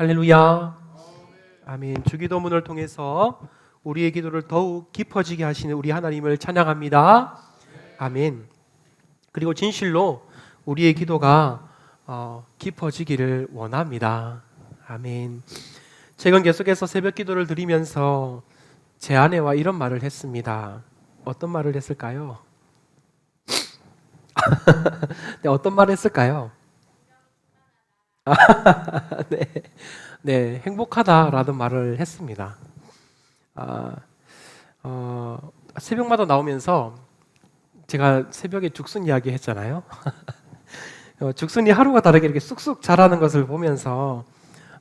할렐루야. 아멘. 주기도문을 통해서 우리의 기도를 더욱 깊어지게 하시는 우리 하나님을 찬양합니다. 아멘. 그리고 진실로 우리의 기도가 깊어지기를 원합니다. 아멘. 최근 계속해서 새벽 기도를 드리면서 제 아내와 이런 말을 했습니다. 어떤 말을 했을까요? 네, 어떤 말을 했을까요? 네, 네, 행복하다라는 말을 했습니다. 새벽마다 나오면서 제가 새벽에 죽순 이야기 했잖아요. 죽순이 하루가 다르게 이렇게 쑥쑥 자라는 것을 보면서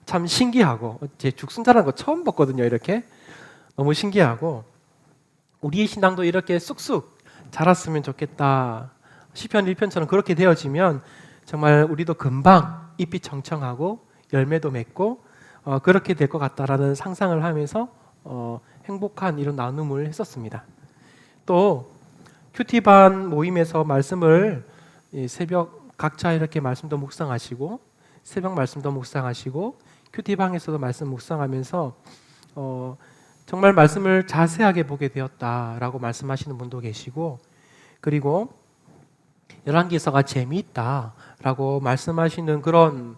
참 신기하고, 제 죽순 자라는 거 처음 봤거든요. 이렇게 너무 신기하고, 우리의 신앙도 이렇게 쑥쑥 자랐으면 좋겠다. 시편 1편처럼 그렇게 되어지면 정말 우리도 금방 잎이 청청하고 열매도 맺고 그렇게 될 것 같다라는 상상을 하면서 행복한 이런 나눔을 했었습니다. 또 큐티반 모임에서 말씀을 새벽 각자 이렇게 말씀도 묵상하시고 새벽 말씀도 묵상하시고 큐티방에서도 말씀 묵상하면서 정말 말씀을 자세하게 보게 되었다라고 말씀하시는 분도 계시고, 그리고 열왕기서가 재미있다라고 말씀하시는 그런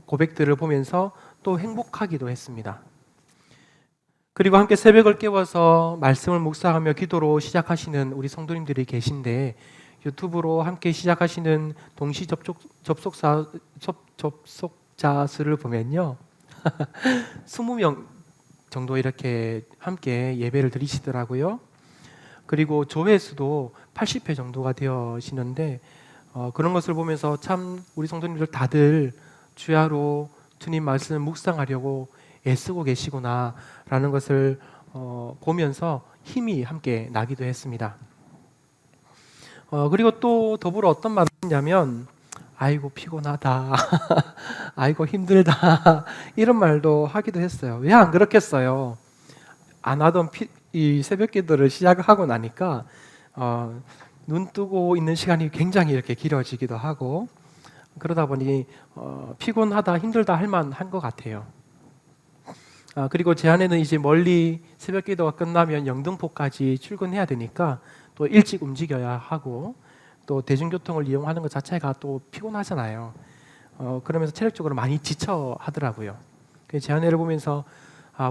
고백들을 보면서 또 행복하기도 했습니다. 그리고 함께 새벽을 깨워서 말씀을 묵상하며 기도로 시작하시는 우리 성도님들이 계신데, 유튜브로 함께 시작하시는 동시 접속자 수를 보면요 20명 정도 이렇게 함께 예배를 드리시더라고요. 그리고 조회수도 80회 정도가 되어지는데 그런 것을 보면서 참 우리 성도님들 다들 주야로 주님 말씀 묵상하려고 애쓰고 계시구나라는 것을 보면서 힘이 함께 나기도 했습니다. 그리고 또 더불어 어떤 말을 했냐면 아이고 피곤하다 아이고 힘들다 이런 말도 하기도 했어요. 왜 안 그렇겠어요? 안 하던 이 새벽 기도를 시작하고 나니까 눈 뜨고 있는 시간이 굉장히 이렇게 길어지기도 하고, 그러다 보니 피곤하다 힘들다 할 만한 것 같아요. 그리고 제 아내는 이제 멀리 새벽 기도가 끝나면 영등포까지 출근해야 되니까 또 일찍 움직여야 하고, 또 대중교통을 이용하는 것 자체가 또 피곤하잖아요. 그러면서 체력적으로 많이 지쳐 하더라고요. 제 아내를 보면서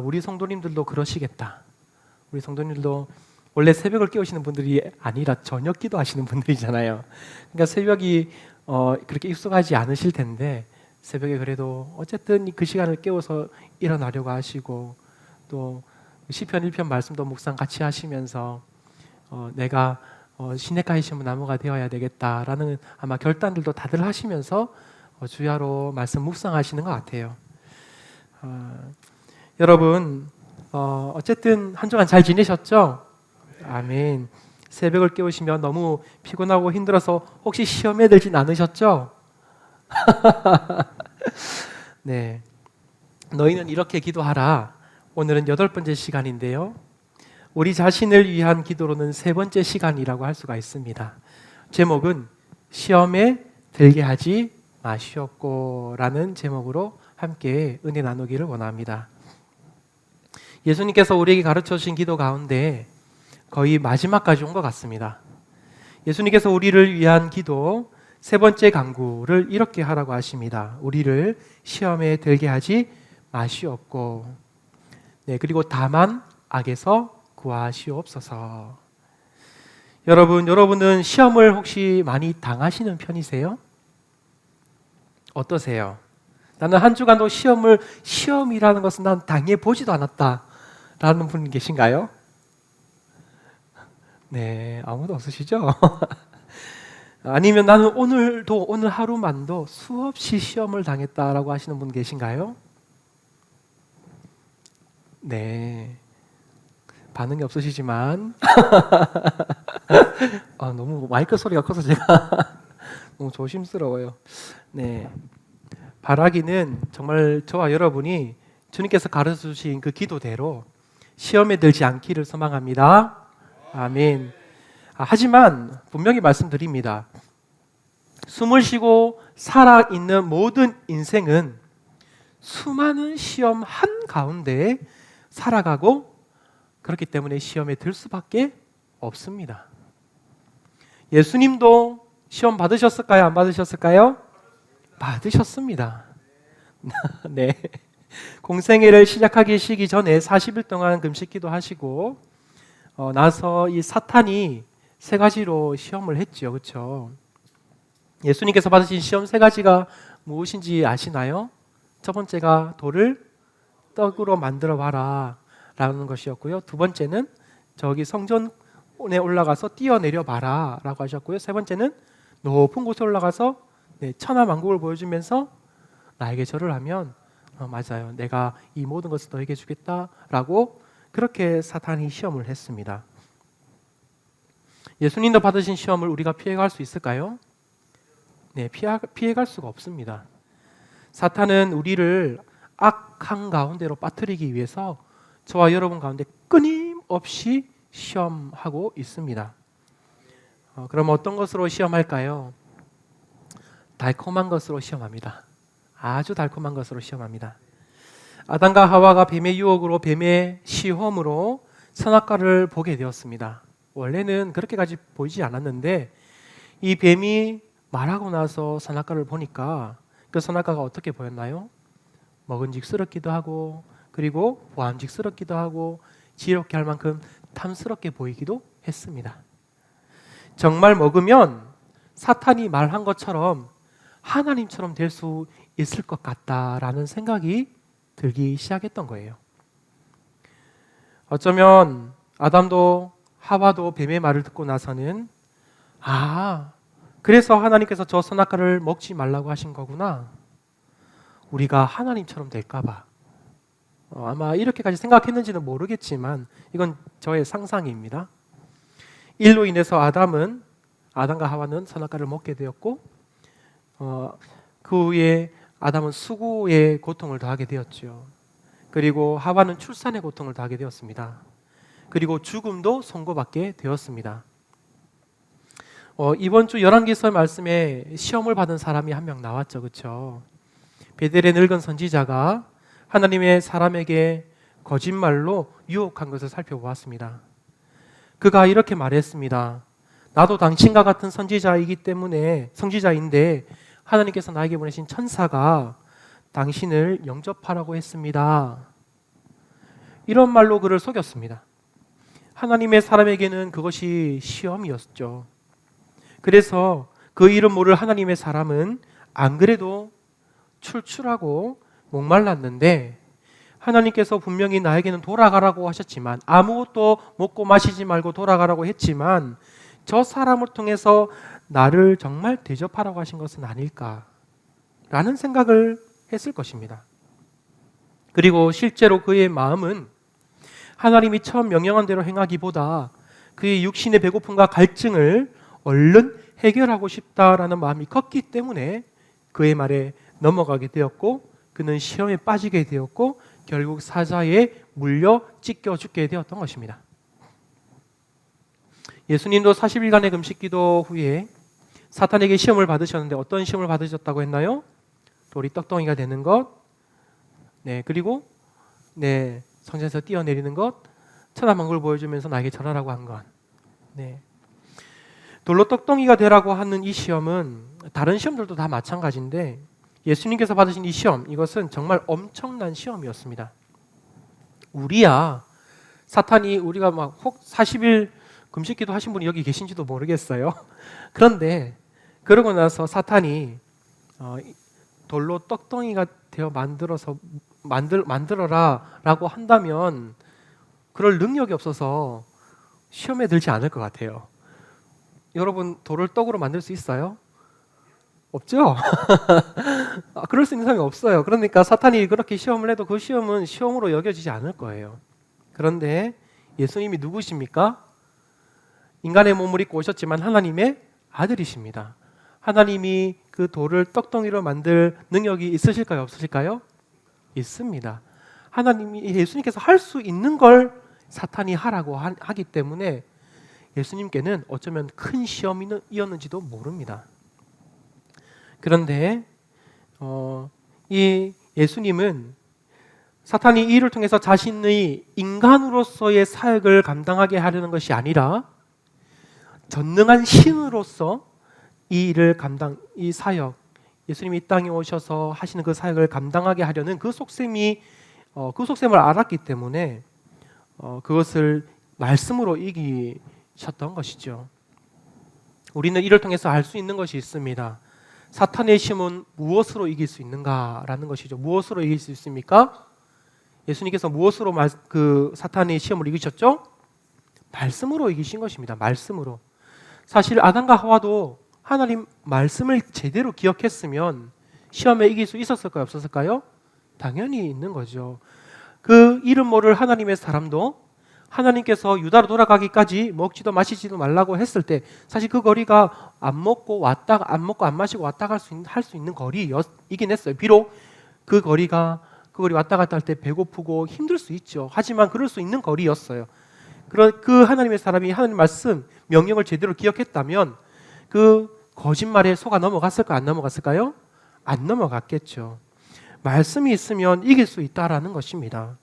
우리 성도님들도 그러시겠다. 우리 성도님들도 원래 새벽을 깨우시는 분들이 아니라 저녁 기도하시는 분들이잖아요. 그러니까 새벽이 그렇게 익숙하지 않으실 텐데 새벽에 그래도 어쨌든 그 시간을 깨워서 일어나려고 하시고, 또 시편 1편 말씀도 묵상 같이 하시면서 내가 시냇가에 심은 나무가 되어야 되겠다라는 아마 결단들도 다들 하시면서 주야로 말씀 묵상하시는 것 같아요. 여러분 어쨌든 한 주간 잘 지내셨죠? 아멘. 새벽을 깨우시면 너무 피곤하고 힘들어서 혹시 시험에 들진 않으셨죠? 네. 너희는 이렇게 기도하라. 오늘은 8번째 시간인데요. 우리 자신을 위한 기도로는 3번째 시간이라고 할 수가 있습니다. 제목은 시험에 들게 하지 마시옵고 라는 제목으로 함께 은혜 나누기를 원합니다. 예수님께서 우리에게 가르쳐 주신 기도 가운데 거의 마지막까지 온 것 같습니다. 예수님께서 우리를 위한 기도 3번째 간구를 이렇게 하라고 하십니다. 우리를 시험에 들게 하지 마시옵고, 네, 그리고 다만 악에서 구하시옵소서. 여러분은 시험을 혹시 많이 당하시는 편이세요? 어떠세요? 나는 한 주간도 시험이라는 것은 난 당해보지도 않았다라는 분 계신가요? 네, 아무도 없으시죠? 아니면 나는 오늘 하루만도 수없이 시험을 당했다라고 하시는 분 계신가요? 네, 반응이 없으시지만 너무 마이크 소리가 커서 제가 너무 조심스러워요. 네, 바라기는 정말 저와 여러분이 주님께서 가르쳐 주신 그 기도대로 시험에 들지 않기를 소망합니다. 아멘. 하지만 분명히 말씀드립니다. 숨을 쉬고 살아있는 모든 인생은 수많은 시험 한가운데 살아가고 그렇기 때문에 시험에 들 수밖에 없습니다. 예수님도 시험 받으셨을까요? 안 받으셨을까요? 받으셨습니다. 네. 공생애를 시작하기 전에 40일 동안 금식기도 하시고 나서 이 사탄이 세 가지로 시험을 했죠. 그렇죠? 예수님께서 받으신 시험 세 가지가 무엇인지 아시나요? 첫 번째가 돌을 떡으로 만들어 봐라 라는 것이었고요. 두 번째는 저기 성전에 올라가서 뛰어내려 봐라 라고 하셨고요. 세 번째는 높은 곳에 올라가서 천하만국을 보여주면서 나에게 절을 하면 맞아요, 내가 이 모든 것을 너에게 주겠다라고 그렇게 사탄이 시험을 했습니다. 예수님도 받으신 시험을 우리가 피해갈 수 있을까요? 네, 피해갈 수가 없습니다. 사탄은 우리를 악한 가운데로 빠뜨리기 위해서 저와 여러분 가운데 끊임없이 시험하고 있습니다. 그럼 어떤 것으로 시험할까요? 달콤한 것으로 시험합니다. 아주 달콤한 것으로 시험합니다. 아담과 하와가 뱀의 유혹으로, 뱀의 시험으로 선악과를 보게 되었습니다. 원래는 그렇게까지 보이지 않았는데 이 뱀이 말하고 나서 선악과를 보니까 그 선악과가 어떻게 보였나요? 먹은직스럽기도 하고 그리고 보암직스럽기도 하고 지혜롭게 할 만큼 탐스럽게 보이기도 했습니다. 정말 먹으면 사탄이 말한 것처럼 하나님처럼 될 수 있을 것 같다라는 생각이 들기 시작했던 거예요. 어쩌면 아담도 하와도 뱀의 말을 듣고 나서는 그래서 하나님께서 저 선악과를 먹지 말라고 하신 거구나. 우리가 하나님처럼 될까 봐. 아마 이렇게까지 생각했는지는 모르겠지만 이건 저의 상상입니다. 일로 인해서 아담과 하와는 선악과를 먹게 되었고 그 후에 아담은 수고의 고통을 더하게 되었죠. 그리고 하와는 출산의 고통을 더하게 되었습니다. 그리고 죽음도 선고받게 되었습니다. 이번 주 열왕기서 말씀에 시험을 받은 사람이 한 명 나왔죠. 그렇죠? 베델의 늙은 선지자가 하나님의 사람에게 거짓말로 유혹한 것을 살펴보았습니다. 그가 이렇게 말했습니다. 나도 당신과 같은 선지자인데 하나님께서 나에게 보내신 천사가 당신을 영접하라고 했습니다. 이런 말로 그를 속였습니다. 하나님의 사람에게는 그것이 시험이었죠. 그래서 그 이름 모를 하나님의 사람은 안 그래도 출출하고 목말랐는데 하나님께서 분명히 나에게는 돌아가라고 하셨지만 아무것도 먹고 마시지 말고 돌아가라고 했지만 저 사람을 통해서 나를 정말 대접하라고 하신 것은 아닐까라는 생각을 했을 것입니다. 그리고 실제로 그의 마음은 하나님이 처음 명령한 대로 행하기보다 그의 육신의 배고픔과 갈증을 얼른 해결하고 싶다라는 마음이 컸기 때문에 그의 말에 넘어가게 되었고 그는 시험에 빠지게 되었고 결국 사자에 물려 찢겨 죽게 되었던 것입니다. 예수님도 40일간의 금식기도 후에 사탄에게 시험을 받으셨는데 어떤 시험을 받으셨다고 했나요? 돌이 떡덩이가 되는 것, 그리고 성전에서 뛰어내리는 것, 천하만국을 보여주면서 나에게 절하라고 한 것. 돌로 떡덩이가 되라고 하는 이 시험은 다른 시험들도 다 마찬가지인데 예수님께서 받으신 이 시험, 이것은 정말 엄청난 시험이었습니다. 사탄이 우리가 막 혹 40일 금식기도 하신 분이 여기 계신지도 모르겠어요. 그런데 그러고 나서 사탄이 돌로 떡덩이가 되어 만들어라라고 한다면 그럴 능력이 없어서 시험에 들지 않을 것 같아요. 여러분 돌을 떡으로 만들 수 있어요? 없죠? 그럴 수 있는 사람이 없어요. 그러니까 사탄이 그렇게 시험을 해도 그 시험은 시험으로 여겨지지 않을 거예요. 그런데 예수님이 누구십니까? 인간의 몸을 입고 오셨지만 하나님의 아들이십니다. 하나님이 그 돌을 떡덩이로 만들 능력이 있으실까요? 없으실까요? 있습니다. 예수님께서 할 수 있는 걸 사탄이 하라고 하기 때문에 예수님께는 어쩌면 큰 시험이었는지도 모릅니다. 그런데 이 예수님은 사탄이 이 일을 통해서 자신의 인간으로서의 사역을 감당하게 하려는 것이 아니라 전능한 신으로서 이 사역, 예수님이 이 땅에 오셔서 하시는 그 사역을 감당하게 하려는 그 속셈을 알았기 때문에 그것을 말씀으로 이기셨던 것이죠. 우리는 이를 통해서 알 수 있는 것이 있습니다. 사탄의 시험은 무엇으로 이길 수 있는가라는 것이죠. 무엇으로 이길 수 있습니까? 예수님께서 무엇으로 그 사탄의 시험을 이기셨죠? 말씀으로 이기신 것입니다. 말씀으로. 사실 아담과 하와도 하나님 말씀을 제대로 기억했으면 시험에 이길 수 있었을까요? 없었을까요? 당연히 있는 거죠. 그 이름 모를 하나님의 사람도 하나님께서 유다로 돌아가기까지 먹지도 마시지도 말라고 했을 때 사실 그 거리가 안 먹고 안 마시고 왔다 할 수 있는 거리이긴 했어요. 비록 그 거리 왔다 갔다 할 때 배고프고 힘들 수 있죠. 하지만 그럴 수 있는 거리였어요. 그 하나님의 사람이 하나님 말씀 명령을 제대로 기억했다면 그 거짓말에 속아 넘어갔을까요? 안 넘어갔을까요? 안 넘어갔겠죠. 말씀이 있으면 이길 수 있다라는 것입니다.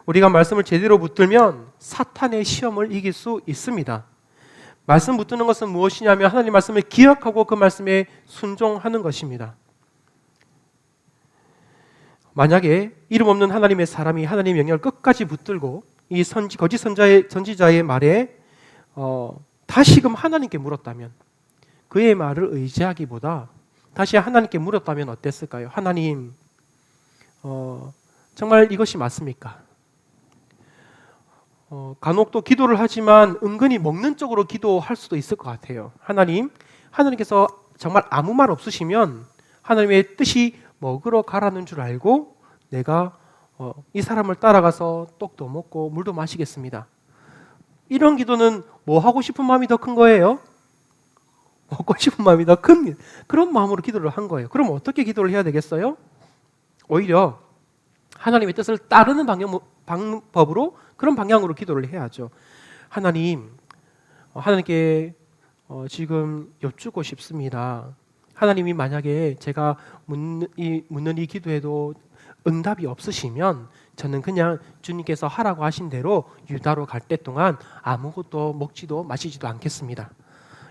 우리가 말씀을 제대로 붙들면 사탄의 시험을 이길 수 있습니다. 말씀 붙드는 것은 무엇이냐면 하나님 말씀을 기억하고 그 말씀에 순종하는 것입니다. 만약에 이름 없는 하나님의 사람이 하나님의 명령을 끝까지 붙들고 이 거짓 선지자의 말에 다시금 하나님께 물었다면, 그의 말을 의지하기보다 다시 하나님께 물었다면 어땠을까요? 하나님, 정말 이것이 맞습니까? 간혹 또 기도를 하지만 은근히 먹는 쪽으로 기도할 수도 있을 것 같아요. 하나님께서 정말 아무 말 없으시면 하나님의 뜻이 먹으러 가라는 줄 알고 내가 이 사람을 따라가서 떡도 먹고 물도 마시겠습니다. 이런 기도는 뭐 하고 싶은 마음이 더 큰 거예요? 먹고 싶은 마음이 더 큽니다. 그런 마음으로 기도를 한 거예요. 그럼 어떻게 기도를 해야 되겠어요? 오히려 하나님의 뜻을 따르는 방법으로 그런 방향으로 기도를 해야죠. 하나님께 지금 여쭙고 싶습니다. 하나님이 만약에 제가 묻는 이 기도에도 응답이 없으시면 저는 그냥 주님께서 하라고 하신 대로 유다로 갈 때 동안 아무것도 먹지도 마시지도 않겠습니다.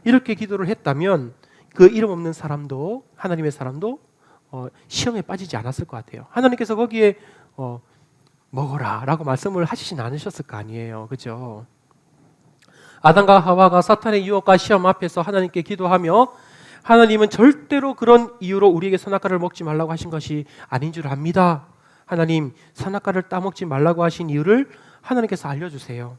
이렇게 기도를 했다면 그 이름 없는 사람도, 하나님의 사람도 시험에 빠지지 않았을 것 같아요. 하나님께서 거기에 먹어라 라고 말씀을 하시진 않으셨을 거 아니에요. 그죠? 아담과 하와가 사탄의 유혹과 시험 앞에서 하나님께 기도하며 하나님은 절대로 그런 이유로 우리에게 선악과를 먹지 말라고 하신 것이 아닌 줄 압니다. 하나님, 선악과를 따먹지 말라고 하신 이유를 하나님께서 알려주세요.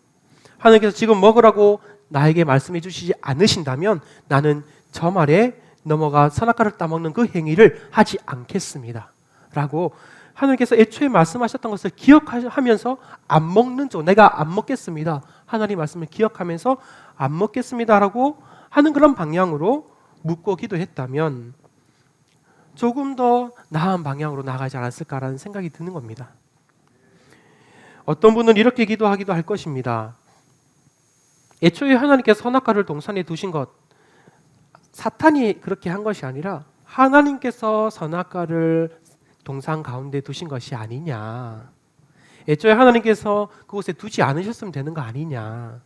하나님께서 지금 먹으라고 나에게 말씀해 주시지 않으신다면 나는 저 말에 넘어가 선악과를 따먹는 그 행위를 하지 않겠습니다 라고 하나님께서 애초에 말씀하셨던 것을 기억하면서 안 먹는 쪽, 내가 안 먹겠습니다, 하나님 말씀을 기억하면서 안 먹겠습니다 라고 하는 그런 방향으로 묻고 기도했다면 조금 더 나은 방향으로 나가지 않았을까라는 생각이 드는 겁니다. 어떤 분은 이렇게 기도하기도 할 것입니다. 애초에 하나님께서 선악과를 동산에 두신 것, 사탄이 그렇게 한 것이 아니라 하나님께서 선악과를 동산 가운데 두신 것이 아니냐. 애초에 하나님께서 그곳에 두지 않으셨으면 되는 거 아니냐.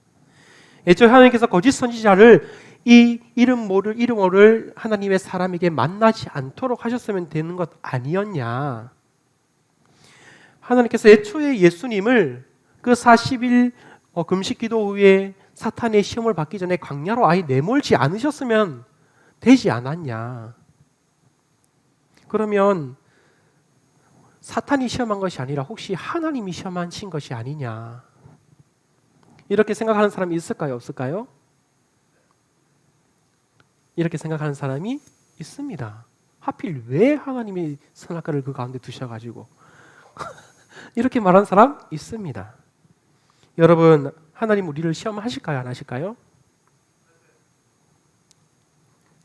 애초에 하나님께서 거짓 선지자를 이 이름 모를 하나님의 사람에게 만나지 않도록 하셨으면 되는 것 아니었냐. 하나님께서 애초에 예수님을 그 40일 금식 기도 후에 사탄의 시험을 받기 전에 광야로 아예 내몰지 않으셨으면 되지 않았냐. 그러면 사탄이 시험한 것이 아니라 혹시 하나님이 시험하신 것이 아니냐. 이렇게 생각하는 사람이 있을까요? 없을까요? 이렇게 생각하는 사람이 있습니다. 하필 왜 하나님이 선악과를 그 가운데 두셔가지고 이렇게 말하는 사람 있습니다. 여러분, 하나님 우리를 시험하실까요? 안 하실까요?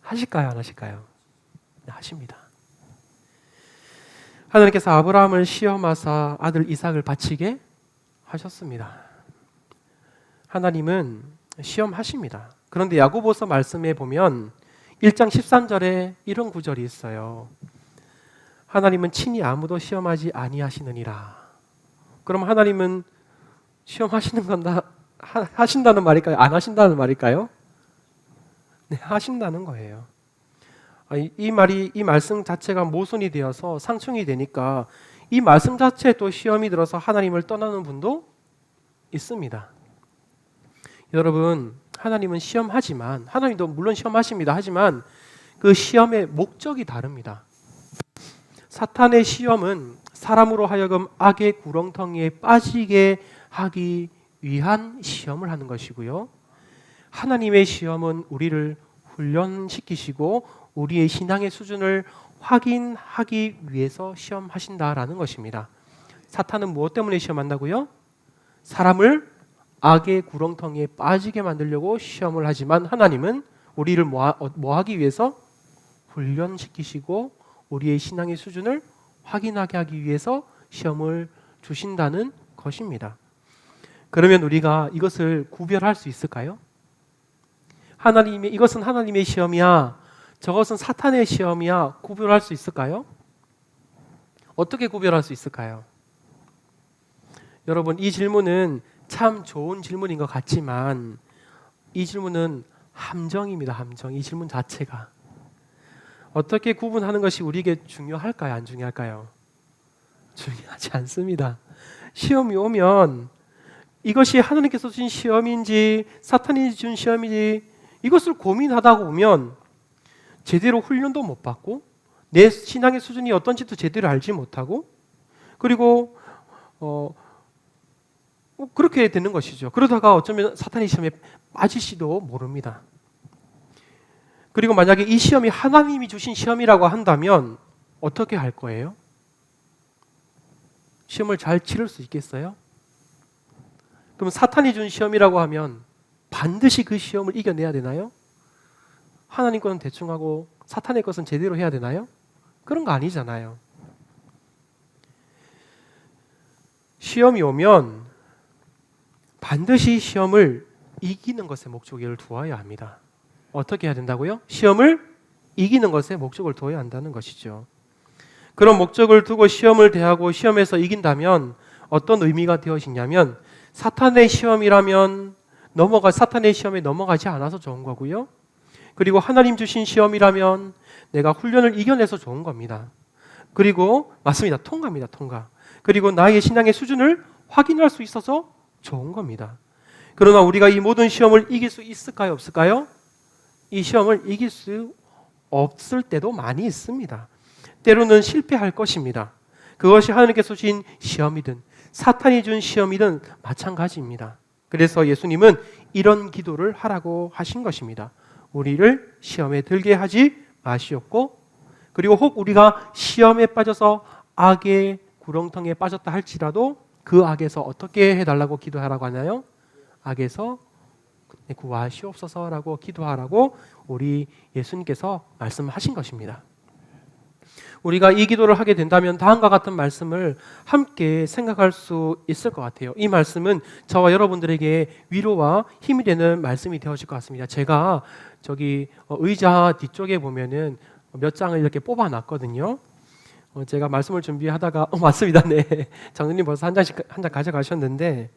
하실까요? 안 하실까요? 네, 하십니다. 하나님께서 아브라함을 시험하사 아들 이삭을 바치게 하셨습니다. 하나님은 시험하십니다. 그런데 야고보서 말씀에 보면 1장 13절에 이런 구절이 있어요. 하나님은 친히 아무도 시험하지 아니하시느니라. 그럼 하나님은 시험하시는 건 하신다는 말일까요? 안 하신다는 말일까요? 네, 하신다는 거예요. 이 말씀 자체가 모순이 되어서 상충이 되니까 이 말씀 자체에 또 시험이 들어서 하나님을 떠나는 분도 있습니다. 여러분, 하나님은 시험하지만, 하나님도 물론 시험하십니다. 하지만 그 시험의 목적이 다릅니다. 사탄의 시험은 사람으로 하여금 악의 구렁텅이에 빠지게 하기 위한 시험을 하는 것이고요. 하나님의 시험은 우리를 훈련시키시고 우리의 신앙의 수준을 확인하기 위해서 시험하신다라는 것입니다. 사탄은 무엇 때문에 시험한다고요? 사람을 악의 구렁텅이에 빠지게 만들려고 시험을 하지만 하나님은 우리를 뭐 하기 위해서? 훈련시키시고 우리의 신앙의 수준을 확인하게 하기 위해서 시험을 주신다는 것입니다. 그러면 우리가 이것을 구별할 수 있을까요? 이것은 하나님의 시험이야, 저것은 사탄의 시험이야, 구별할 수 있을까요? 어떻게 구별할 수 있을까요? 여러분, 이 질문은 참 좋은 질문인 것 같지만 이 질문은 함정입니다. 함정. 이 질문 자체가 어떻게 구분하는 것이 우리에게 중요할까요? 안 중요할까요? 중요하지 않습니다. 시험이 오면 이것이 하나님께서 주신 시험인지 사탄이 준 시험인지 이것을 고민하다 보면 제대로 훈련도 못 받고 내 신앙의 수준이 어떤지도 제대로 알지 못하고 그리고 그렇게 되는 것이죠. 그러다가 어쩌면 사탄의 시험에 빠질지도 모릅니다. 그리고 만약에 이 시험이 하나님이 주신 시험이라고 한다면 어떻게 할 거예요? 시험을 잘 치를 수 있겠어요? 그럼 사탄이 준 시험이라고 하면 반드시 그 시험을 이겨내야 되나요? 하나님 것은 대충 하고 사탄의 것은 제대로 해야 되나요? 그런 거 아니잖아요. 시험이 오면 반드시 시험을 이기는 것에 목적을 두어야 합니다. 어떻게 해야 된다고요? 시험을 이기는 것에 목적을 두어야 한다는 것이죠. 그런 목적을 두고 시험을 대하고 시험에서 이긴다면 어떤 의미가 되어지냐면 사탄의 시험이라면 사탄의 시험에 넘어가지 않아서 좋은 거고요. 그리고 하나님 주신 시험이라면 내가 훈련을 이겨내서 좋은 겁니다. 그리고 맞습니다. 통과입니다. 통과. 그리고 나의 신앙의 수준을 확인할 수 있어서 좋은 겁니다. 그러나 우리가 이 모든 시험을 이길 수 있을까요? 없을까요? 이 시험을 이길 수 없을 때도 많이 있습니다. 때로는 실패할 것입니다. 그것이 하나님께서 주신 시험이든 사탄이 준 시험이든 마찬가지입니다. 그래서 예수님은 이런 기도를 하라고 하신 것입니다. 우리를 시험에 들게 하지 마시옵고 그리고 혹 우리가 시험에 빠져서 악의 구렁텅이에 빠졌다 할지라도 그 악에서 어떻게 해달라고 기도하라고 하나요? 악에서 구하시옵소서라고 기도하라고 우리 예수님께서 말씀하신 것입니다. 우리가 이 기도를 하게 된다면 다음과 같은 말씀을 함께 생각할 수 있을 것 같아요. 이 말씀은 저와 여러분들에게 위로와 힘이 되는 말씀이 되어질 것 같습니다. 제가 저기 의자 뒤쪽에 보면은 몇 장을 이렇게 뽑아놨거든요. 제가 말씀을 준비하다가 맞습니다. 네, 장로님 벌써 한 장 가져가셨는데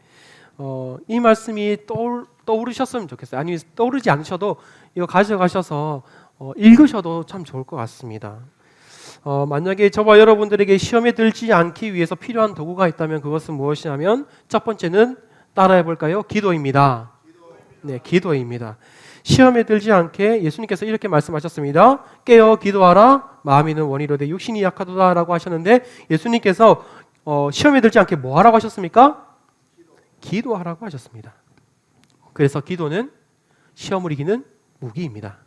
이 말씀이 떠오르셨으면 좋겠어요. 아니면 떠오르지 않으셔도 이거 가져가셔서 읽으셔도 참 좋을 것 같습니다. 만약에 저와 여러분들에게 시험에 들지 않기 위해서 필요한 도구가 있다면 그것은 무엇이냐면 첫 번째는 따라해 볼까요? 기도입니다. 네, 기도입니다. 시험에 들지 않게 예수님께서 이렇게 말씀하셨습니다. 깨어 기도하라. 마음이 있는 원이로되 육신이 약하도다라고 하셨는데 예수님께서 시험에 들지 않게 뭐 하라고 하셨습니까? 기도하라고 하셨습니다. 그래서 기도는 시험을 이기는 무기입니다.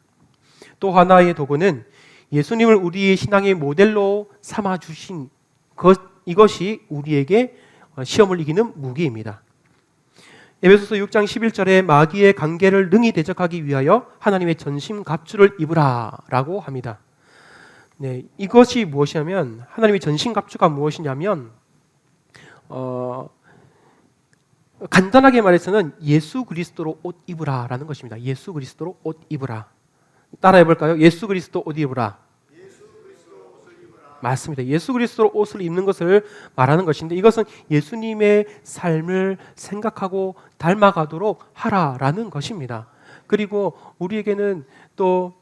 또 하나의 도구는 예수님을 우리의 신앙의 모델로 삼아 주신 이것이 우리에게 시험을 이기는 무기입니다. 에베소서 6장 11절에 마귀의 관계를 능히 대적하기 위하여 하나님의 전신갑주를 입으라라고 합니다. 네, 이것이 무엇이냐면 하나님의 전신갑주가 무엇이냐면 간단하게 말해서는 예수 그리스도로 옷 입으라라는 것입니다. 예수 그리스도로 옷 입으라. 따라해 볼까요? 예수 그리스도 옷 입으라. 맞습니다. 예수 그리스도 옷을 입는 것을 말하는 것인데 이것은 예수님의 삶을 생각하고 닮아가도록 하라라는 것입니다. 그리고 우리에게는 또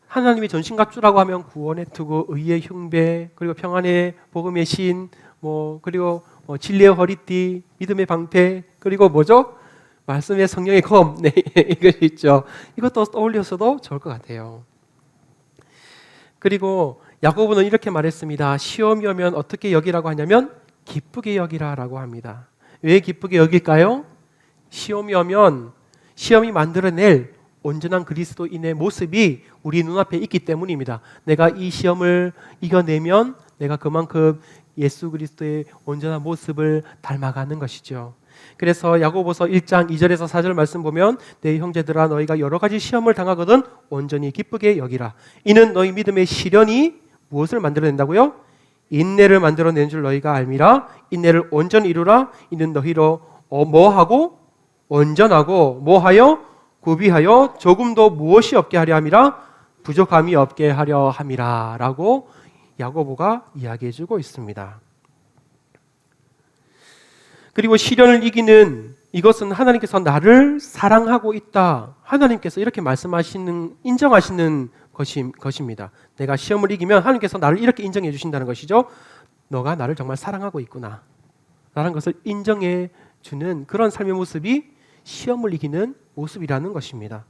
하나님의 전신갑주라고 하면 구원의 투구, 의의 흉배, 그리고 평안의 복음의 신, 그리고 진리의 허리띠, 믿음의 방패, 그리고 뭐죠? 말씀의 성령의 검, 네, 이것이 있죠. 이것도 떠올려서도 좋을 것 같아요. 그리고 야고보는 이렇게 말했습니다. 시험이 오면 어떻게 여기라고 하냐면 기쁘게 여기라라고 합니다. 왜 기쁘게 여길까요? 시험이 오면 시험이 만들어낼 온전한 그리스도인의 모습이 우리 눈앞에 있기 때문입니다. 내가 이 시험을 이겨내면 내가 그만큼 예수 그리스도의 온전한 모습을 닮아가는 것이죠. 그래서 야고보서 1장 2절에서 4절 말씀 보면 내 형제들아 너희가 여러 가지 시험을 당하거든 온전히 기쁘게 여기라. 이는 너희 믿음의 시련이 무엇을 만들어낸다고요? 인내를 만들어낸 줄 너희가 알미라. 인내를 온전히 이루라. 이는 너희로 뭐하고? 온전하고 뭐하여? 구비하여 조금도 무엇이 없게 하려 함이라. 부족함이 없게 하려 함이라 라고 야고보가 이야기해 주고 있습니다. 그리고 시련을 이기는 이것은 하나님께서 나를 사랑하고 있다. 하나님께서 이렇게 말씀하시는, 인정하시는 것입니다. 내가 시험을 이기면 하나님께서 나를 이렇게 인정해 주신다는 것이죠. 너가 나를 정말 사랑하고 있구나 라는 것을 인정해 주는 그런 삶의 모습이 시험을 이기는 모습이라는 것입니다.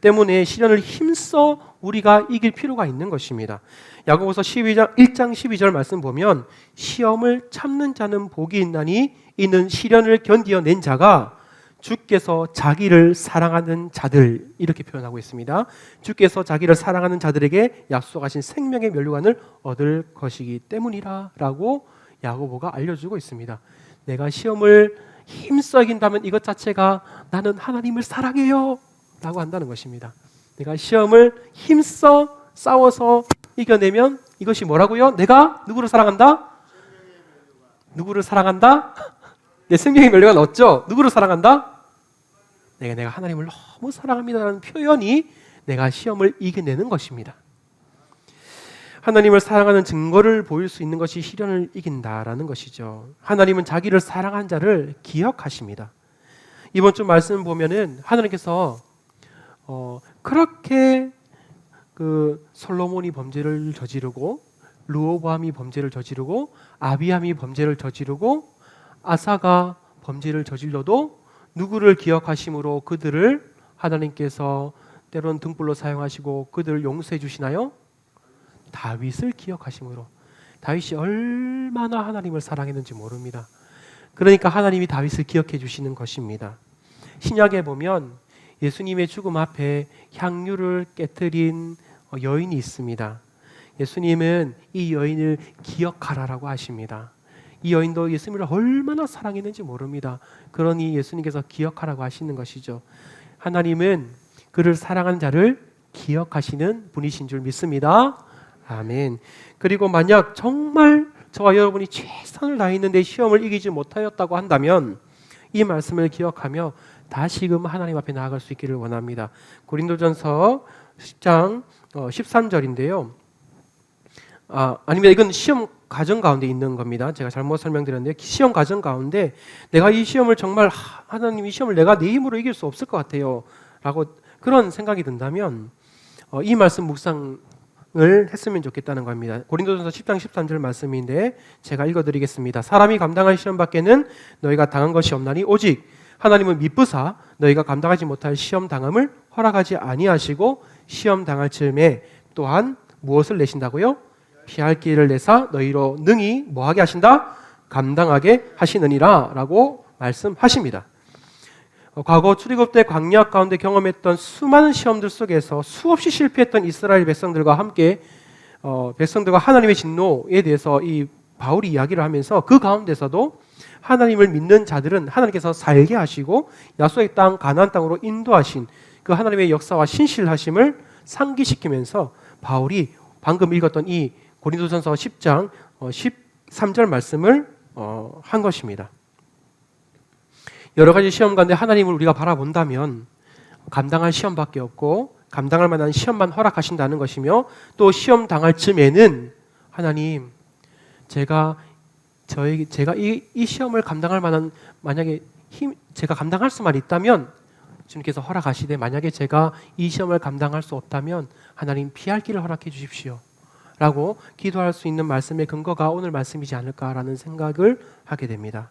때문에 시련을 힘써 우리가 이길 필요가 있는 것입니다. 야고보서 1장 12절 말씀 보면 시험을 참는 자는 복이 있나니 이는 시련을 견디어낸 자가 주께서 자기를 사랑하는 자들 이렇게 표현하고 있습니다. 주께서 자기를 사랑하는 자들에게 약속하신 생명의 면류관을 얻을 것이기 때문이라 라고 야고보가 알려주고 있습니다. 내가 시험을 힘써 이긴다면 이것 자체가 나는 하나님을 사랑해요 라고 한다는 것입니다. 내가 시험을 힘써 싸워서 이겨내면 이것이 뭐라고요? 내가 누구를 사랑한다? 누구를 사랑한다? 내 생명의 면류관 얻죠? 누구를 사랑한다? 내가 하나님을 너무 사랑합니다라는 표현이 내가 시험을 이겨내는 것입니다. 하나님을 사랑하는 증거를 보일 수 있는 것이 시련을 이긴다라는 것이죠. 하나님은 자기를 사랑한 자를 기억하십니다. 이번 주 말씀 보면은 하나님께서 그렇게 솔로몬이 범죄를 저지르고 르호보암이 범죄를 저지르고 아비암이 범죄를 저지르고 아사가 범죄를 저질러도 누구를 기억하심으로 그들을 하나님께서 때로는 등불로 사용하시고 그들을 용서해 주시나요? 다윗을 기억하심으로. 다윗이 얼마나 하나님을 사랑했는지 모릅니다. 그러니까 하나님이 다윗을 기억해 주시는 것입니다. 신약에 보면 예수님의 죽음 앞에 향유를 깨뜨린 여인이 있습니다. 예수님은 이 여인을 기억하라라고 하십니다. 이 여인도 예수님을 얼마나 사랑했는지 모릅니다. 그러니 예수님께서 기억하라고 하시는 것이죠. 하나님은 그를 사랑하는 자를 기억하시는 분이신 줄 믿습니다. 아멘. 그리고 만약 정말 저와 여러분이 최선을 다했는데 시험을 이기지 못하였다고 한다면 이 말씀을 기억하며 다시금 하나님 앞에 나아갈 수 있기를 원합니다. 고린도전서 10장 13절인데요. 아닙니다. 이건 시험 과정 가운데 있는 겁니다. 제가 잘못 설명드렸는데 시험 과정 가운데 내가 이 시험을 정말 하나님 이 시험을 내가 내 힘으로 이길 수 없을 것 같아요 라고 그런 생각이 든다면 이 말씀 묵상을 했으면 좋겠다는 겁니다. 고린도전서 10장 13절 말씀인데 제가 읽어드리겠습니다. 사람이 감당할 시험 밖에는 너희가 당한 것이 없나니 오직 하나님은 미쁘사 너희가 감당하지 못할 시험 당함을 허락하지 아니하시고 시험 당할 즈음에 또한 무엇을 내신다고요? 피할 길을 내사 너희로 능히 뭐하게 하신다? 감당하게 하시느니라 라고 말씀하십니다. 과거 출애굽 때 광야 가운데 경험했던 수많은 시험들 속에서 수없이 실패했던 이스라엘 백성들과 함께 백성들과 하나님의 진노에 대해서 이 바울이 이야기를 하면서 그 가운데서도 하나님을 믿는 자들은 하나님께서 살게 하시고 약속의 땅 가나안 땅으로 인도하신 그 하나님의 역사와 신실하심을 상기시키면서 바울이 방금 읽었던 이 고린도전서 10장 13절 말씀을 한 것입니다. 여러 가지 시험 가운데 하나님을 우리가 바라본다면 감당할 시험밖에 없고 감당할 만한 시험만 허락하신다는 것이며 또 시험 당할 즈음에는 하나님, 제가 이 시험을 감당할 만한, 만약에 제가 감당할 수만 있다면 주님께서 허락하시되, 만약에 제가 이 시험을 감당할 수 없다면 하나님 피할 길을 허락해 주십시오 라고 기도할 수 있는 말씀의 근거가 오늘 말씀이지 않을까라는 생각을 하게 됩니다.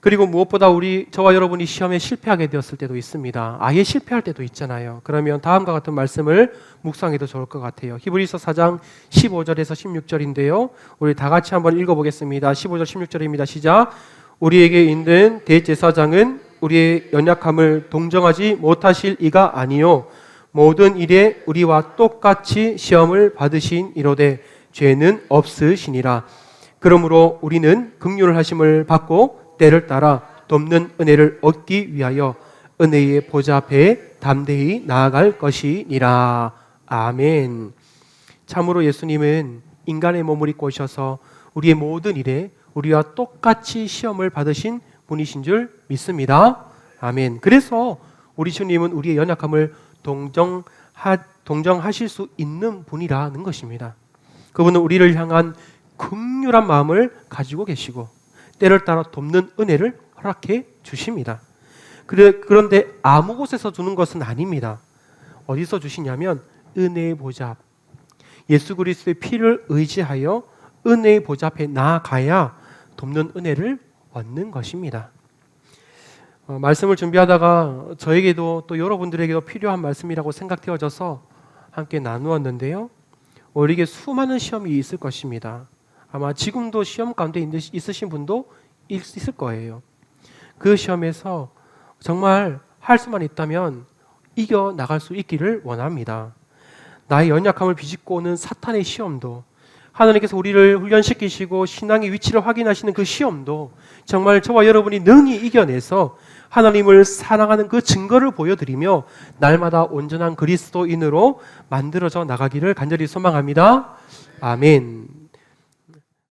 그리고 무엇보다 저와 여러분이 시험에 실패하게 되었을 때도 있습니다. 아예 실패할 때도 있잖아요. 그러면 다음과 같은 말씀을 묵상해도 좋을 것 같아요. 히브리서 4장 15절에서 16절인데요. 우리 다 같이 한번 읽어보겠습니다. 15절 16절입니다. 시작. 우리에게 있는 대제사장은 우리의 연약함을 동정하지 못하실 이가 아니요 모든 일에 우리와 똑같이 시험을 받으신 이로되 죄는 없으시니라. 그러므로 우리는 긍휼을 하심을 받고 때를 따라 돕는 은혜를 얻기 위하여 은혜의 보좌 앞에 담대히 나아갈 것이니라. 아멘. 참으로 예수님은 인간의 몸을 입고 오셔서 우리의 모든 일에 우리와 똑같이 시험을 받으신 분이신 줄 믿습니다. 아멘. 그래서 우리 주님은 우리의 연약함을 동정하실 수 있는 분이라는 것입니다. 그분은 우리를 향한 긍휼한 마음을 가지고 계시고 때를 따라 돕는 은혜를 허락해 주십니다. 그런데 아무 곳에서 주는 것은 아닙니다. 어디서 주시냐면 은혜의 보좌 앞, 예수 그리스도의 피를 의지하여 은혜의 보좌 앞에 나아가야 돕는 은혜를 얻는 것입니다. 말씀을 준비하다가 저에게도 또 여러분들에게도 필요한 말씀이라고 생각되어져서 함께 나누었는데요. 우리에게 수많은 시험이 있을 것입니다. 아마 지금도 시험 가운데 있으신 분도 있을 거예요. 그 시험에서 정말 할 수만 있다면 이겨 나갈 수 있기를 원합니다. 나의 연약함을 비집고 오는 사탄의 시험도, 하나님께서 우리를 훈련시키시고 신앙의 위치를 확인하시는 그 시험도 정말 저와 여러분이 능히 이겨내서 하나님을 사랑하는 그 증거를 보여드리며 날마다 온전한 그리스도인으로 만들어져 나가기를 간절히 소망합니다. 아멘.